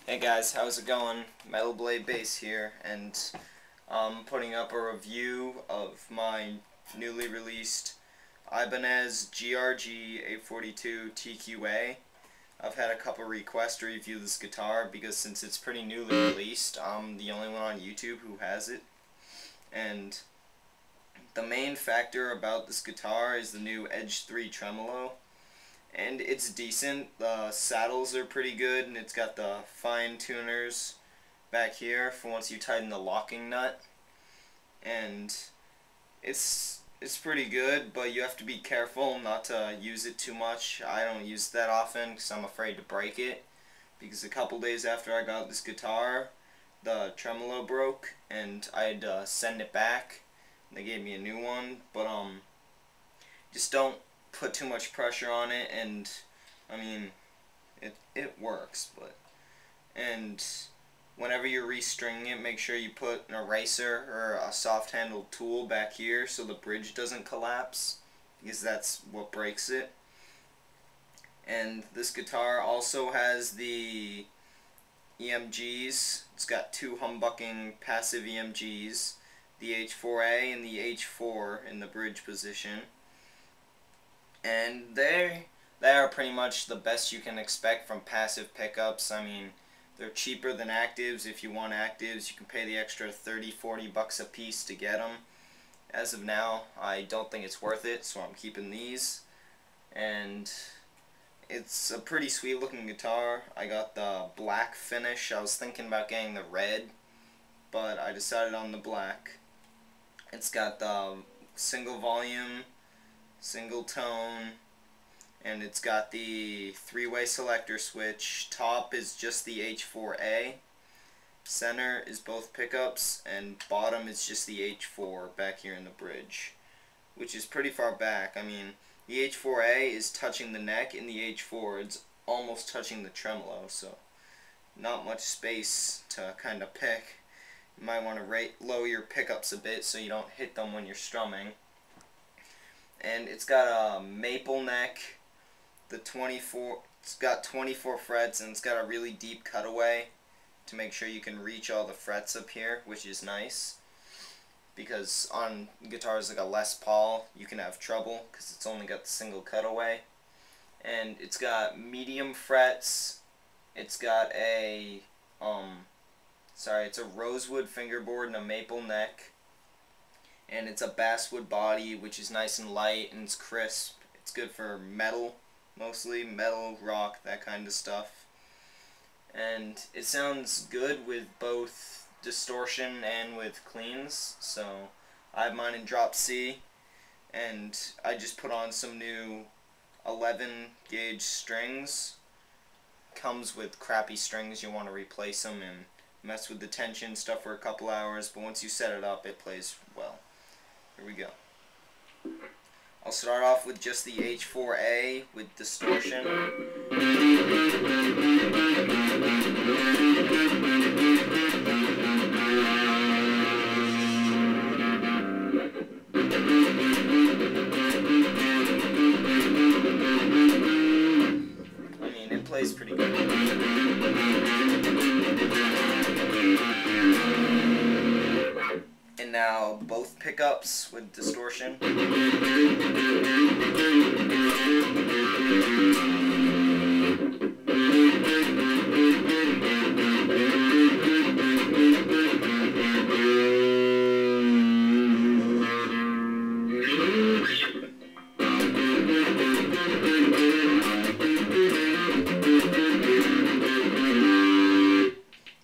Hey guys, how's it going? Metal Blade Bass here, and I'm putting up a review of my newly released Ibanez Grga42tqa. I've had a couple requests to review this guitar because since it's pretty newly released, I'm the only one on YouTube who has it. And the main factor about this guitar is the new Edge 3 tremolo. And it's decent. The saddles are pretty good, and it's got the fine tuners back here for once you tighten the locking nut. And it's pretty good, but you have to be careful not to use it too much. I don't use it that often because I'm afraid to break it. Because a couple days after I got this guitar, the tremolo broke, and I had to send it back. They gave me a new one, but just don't put too much pressure on it, and I mean it works, and whenever you're restringing it, make sure you put an eraser or a soft handled tool back here so the bridge doesn't collapse, because that's what breaks it. And this guitar also has the EMGs. It's got two humbucking passive EMGs, the H4A and the H4 in the bridge position. And they are pretty much the best you can expect from passive pickups. I mean, they're cheaper than actives. If you want actives, you can pay the extra $30–40 a piece to get them. As of now, I don't think it's worth it, so I'm keeping these. And it's a pretty sweet looking guitar. I got the black finish. I was thinking about getting the red, but I decided on the black. It's got the single volume, single tone, and it's got the three-way selector switch. Top is just the H4A, center is both pickups, and bottom is just the H4 back here in the bridge, which is pretty far back. I mean, the H4A is touching the neck, and the H4 is almost touching the tremolo, so not much space to kind of pick. You might want to lower your pickups a bit so you don't hit them when you're strumming. And it's got a maple neck. It's got 24 frets, and it's got a really deep cutaway to make sure you can reach all the frets up here, which is nice. Because on guitars like a Les Paul, you can have trouble because it's only got the single cutaway. And it's got medium frets. It's got a it's a rosewood fingerboard and a maple neck. And it's a basswood body, which is nice and light and it's crisp. It's good for metal, mostly metal, rock, that kind of stuff. And it sounds good with both distortion and with cleans. So I have mine in drop C, and I just put on some new 11 gauge strings. Comes with crappy strings, you'll want to replace them and mess with the tension stuff for a couple hours, but once you set it up, it plays well. Here we go. I'll start off with just the H4A with distortion. I mean, it plays pretty good. And now both pickups with distortion.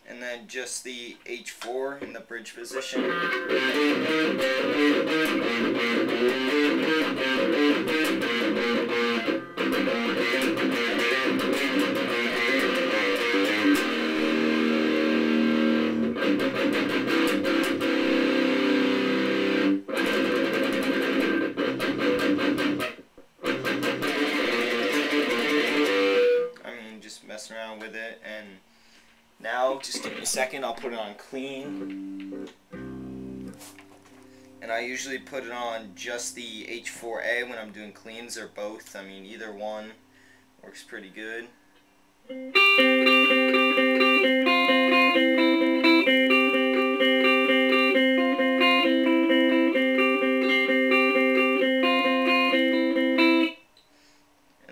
And then just the H4 in the bridge position. Messing around with it, and now just give me a second, I'll put it on clean. And I usually put it on just the H4A when I'm doing cleans, or both. I mean, either one works pretty good. And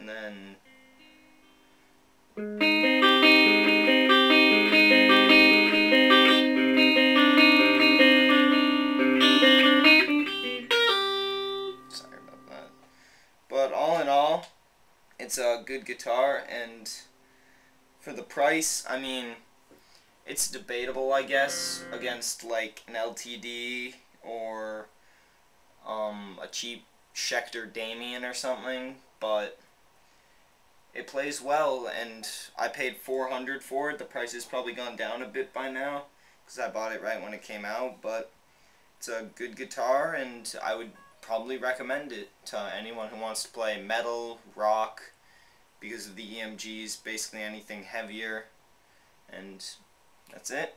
then sorry about that. But all in all, it's a good guitar, and for the price, I mean, it's debatable, I guess, against like an LTD or a cheap Schecter Damien or something, but it plays well, and I paid $400 for it. The price has probably gone down a bit by now because I bought it right when it came out, but it's a good guitar, and I would probably recommend it to anyone who wants to play metal, rock, because of the EMGs, basically anything heavier, and that's it.